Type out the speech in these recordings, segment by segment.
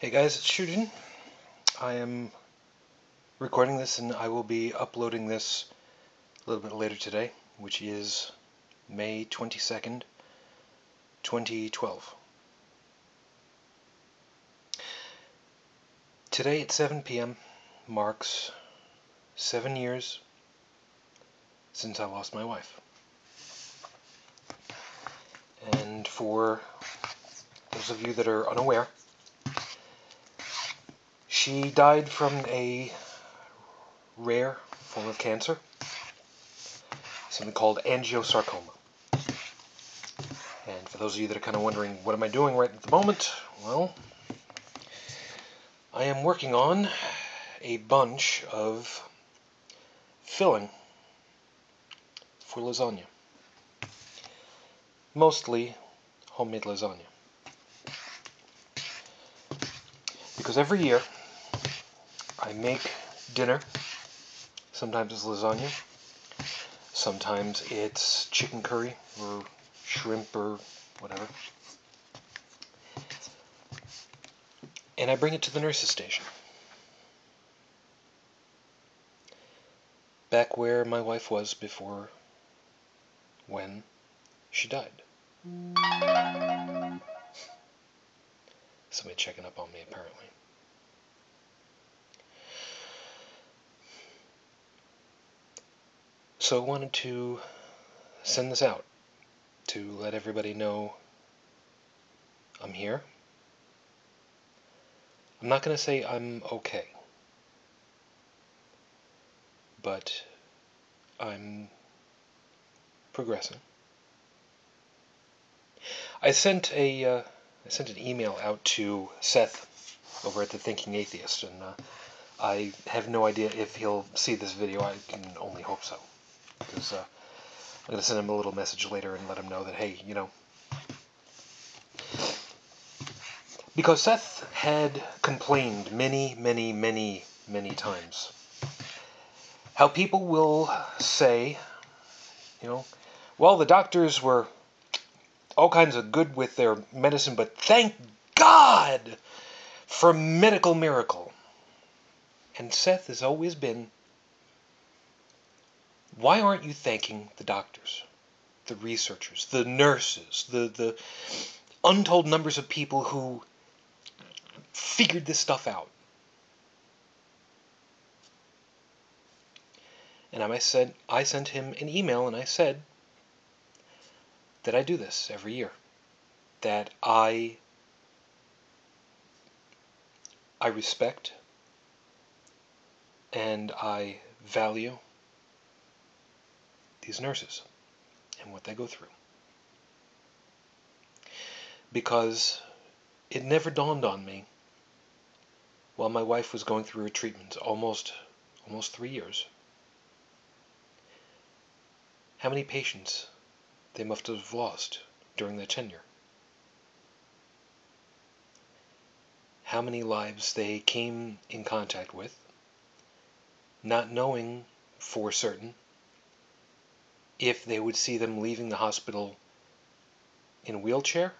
Hey guys, it's Shujin. I am recording this and I will be uploading this a little bit later today, which is May 22nd, 2012. Today at 7 p.m. marks 7 years since I lost my wife. And for those of you that are unaware, she died from a rare form of cancer, something called angiosarcoma. And for those of you that are kind of wondering, what am I doing right at the moment? Well, I am working on a bunch of filling for lasagna. Mostly homemade lasagna. Because every year I make dinner. Sometimes it's lasagna. Sometimes it's chicken curry or shrimp or whatever. And I bring it to the nurse's station. Back where my wife was before when she died. Somebody checking up on me, apparently. So I wanted to send this out to let everybody know I'm here. I'm not going to say I'm okay, but I'm progressing. I sent an email out to Seth over at the Thinking Atheist, and I have no idea if he'll see this video. I can only hope so, because I'm going to send him a little message later and let him know that, hey, you know, because Seth had complained many times how people will say, you know, well, the doctors were all kinds of good with their medicine, but thank God for medical miracle. And Seth has always been, why aren't you thanking the doctors, the researchers, the nurses, the untold numbers of people who figured this stuff out? And I sent him an email and I said that I do this every year. That I respect and I value these nurses and what they go through. Because it never dawned on me while my wife was going through her treatment, almost 3 years, how many patients they must have lost during their tenure. How many lives they came in contact with, not knowing for certain if they would see them leaving the hospital in a wheelchair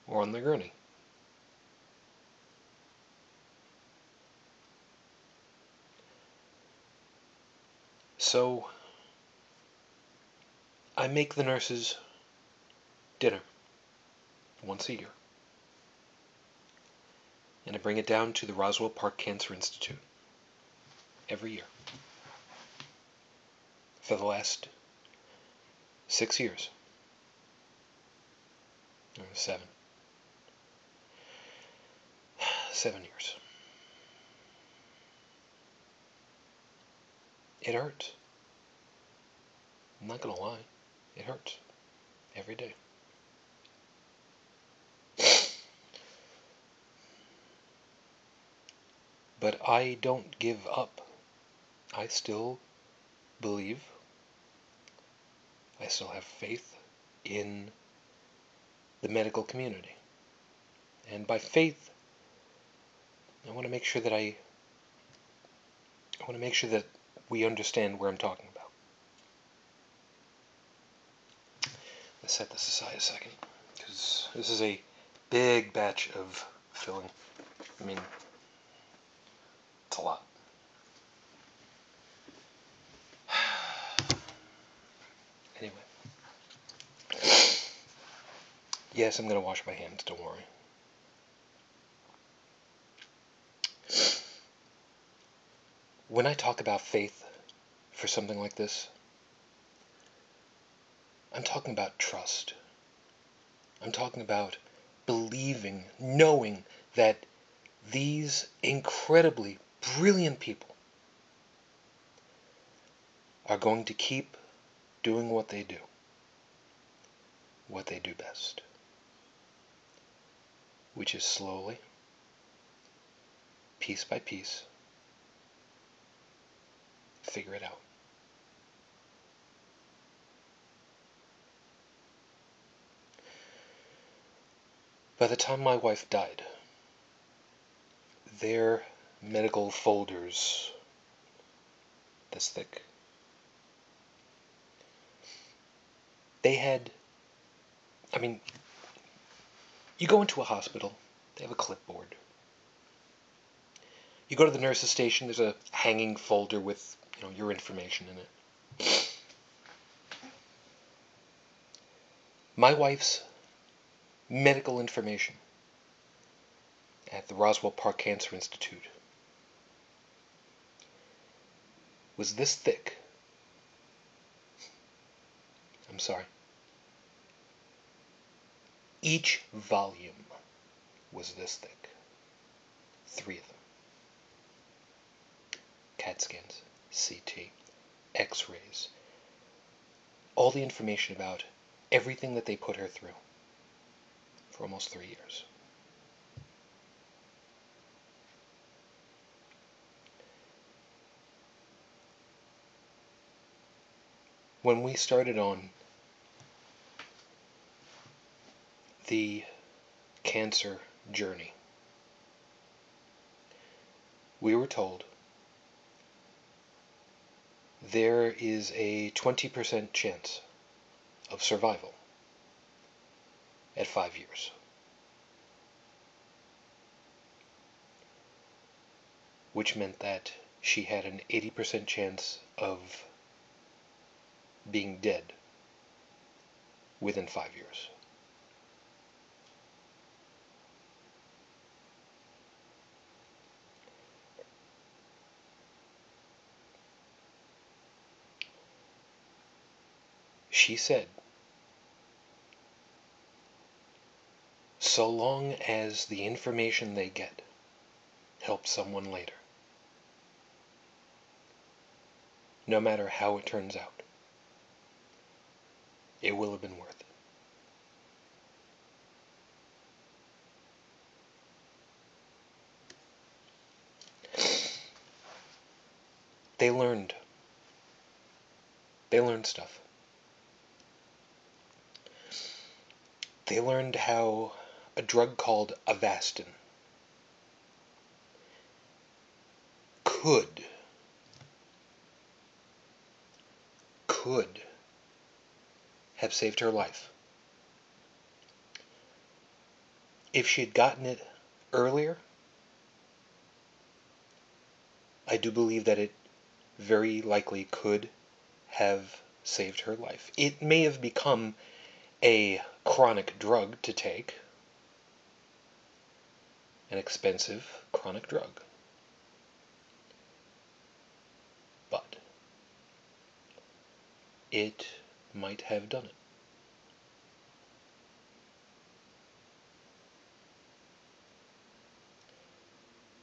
or on their gurney. So I make the nurses dinner once a year. And I bring it down to the Roswell Park Cancer Institute every year for the last 6 years. Or 7. 7 years. It hurts. I'm not gonna lie. It hurts. Every day. But I don't give up. I still believe. I still have faith in the medical community. And by faith, I want to make sure that we understand where I'm talking about. Let's set this aside a second, because this is a big batch of filling. I mean, it's a lot. Anyway. Yes, I'm going to wash my hands, don't worry. When I talk about faith for something like this, I'm talking about trust. I'm talking about believing, knowing that these incredibly brilliant people are going to keep doing what they do best, which is slowly, piece by piece, figure it out. By the time my wife died, their medical folders, this thick, they had, I mean, you go into a hospital, they have a clipboard. You go to the nurse's station, there's a hanging folder with, your information in it. My wife's medical information at the Roswell Park Cancer Institute was this thick. I'm sorry. Each volume was this thick. 3 of them. CAT scans, CT, X-rays, all the information about everything that they put her through for almost 3 years. When we started on the cancer journey, we were told there is a 20% chance of survival at 5 years. Which meant that she had an 80% chance of being dead within 5 years. She said, so long as the information they get helps someone later, no matter how it turns out, it will have been worth it. They learned stuff. They learned how a drug called Avastin could have saved her life if she had gotten it earlier. I do believe that it very likely could have saved her life. It may have become a chronic drug to take, an expensive chronic drug, but it might have done it.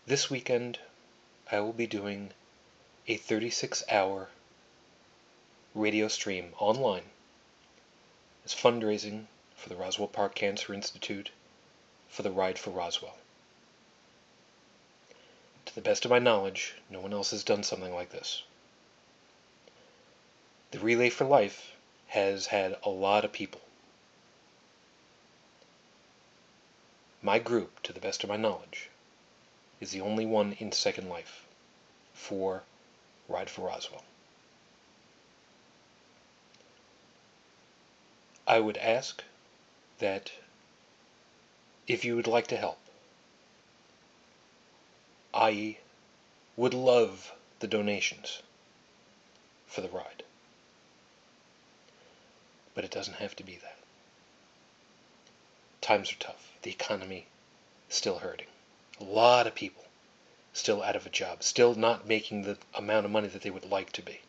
This weekend, I will be doing a 36-hour radio stream online as fundraising for the Roswell Park Cancer Institute for the Ride for Roswell. To the best of my knowledge, no one else has done something like this. The Relay for Life has had a lot of people. My group, to the best of my knowledge, is the only one in Second Life for Ride for Roswell. I would ask that if you would like to help, I would love the donations for the ride. But it doesn't have to be that. Times are tough. The economy is still hurting. A lot of people still out of a job, still not making the amount of money that they would like to be.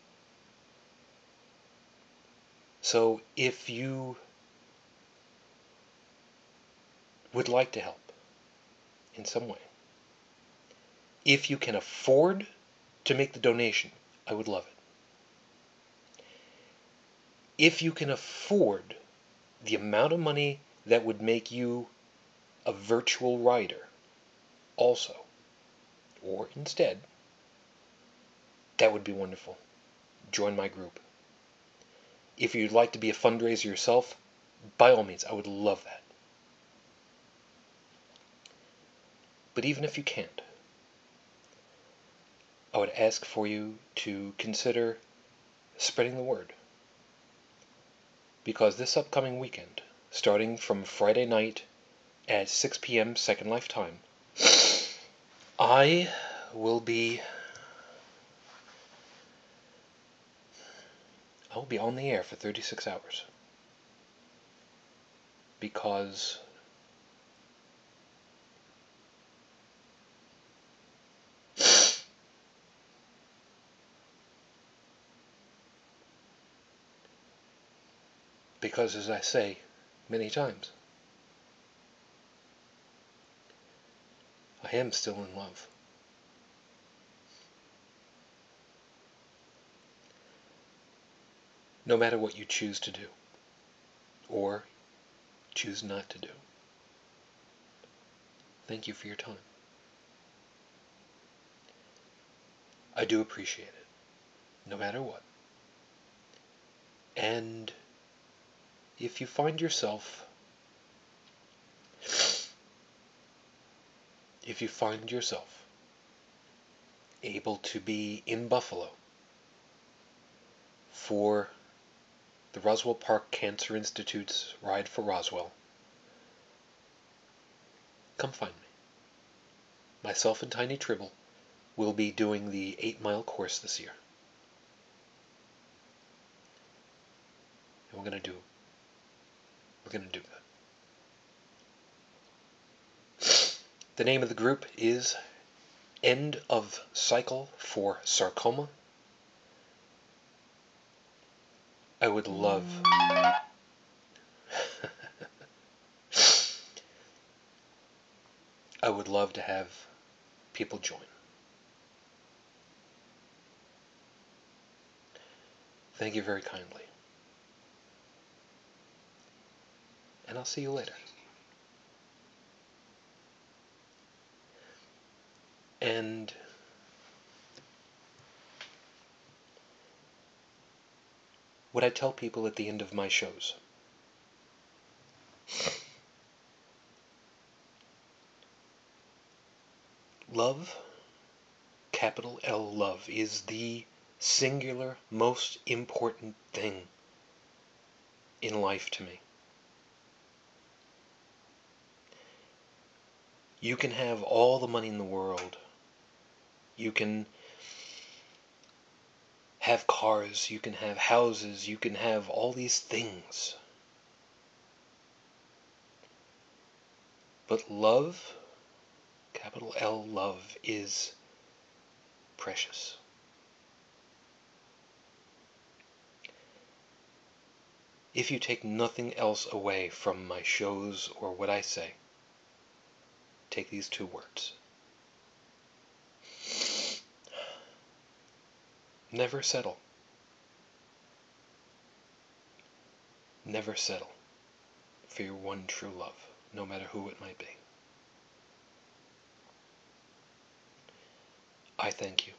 So if you would like to help in some way, if you can afford to make the donation, I would love it. If you can afford the amount of money that would make you a virtual rider also, or instead, that would be wonderful. Join my group. If you'd like to be a fundraiser yourself, by all means, I would love that. But even if you can't, I would ask for you to consider spreading the word. Because this upcoming weekend, starting from Friday night at 6 p.m. Second Life time, I will be on the air for 36 hours. Because as I say many times, I am still in love. No matter what you choose to do, or choose not to do. Thank you for your time. I do appreciate it, no matter what. And if you find yourself able to be in Buffalo for the Roswell Park Cancer Institute's Ride for Roswell, come find me. Myself and Tiny Tribble will be doing the 8-mile course this year. And we're gonna do that. The name of the group is End of Cycle for Sarcoma. I would love to have people join. Thank you very kindly. And I'll see you later. And what I tell people at the end of my shows, love, capital L love, is the singular most important thing in life to me. You can have all the money in the world. You can have cars, you can have houses, you can have all these things. But love, capital L love, is precious. If you take nothing else away from my shows or what I say, take these 2 words. Never settle. Never settle for your one true love, no matter who it might be. I thank you.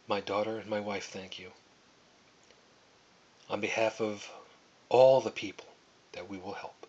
My daughter and my wife thank you. On behalf of all the people that we will help,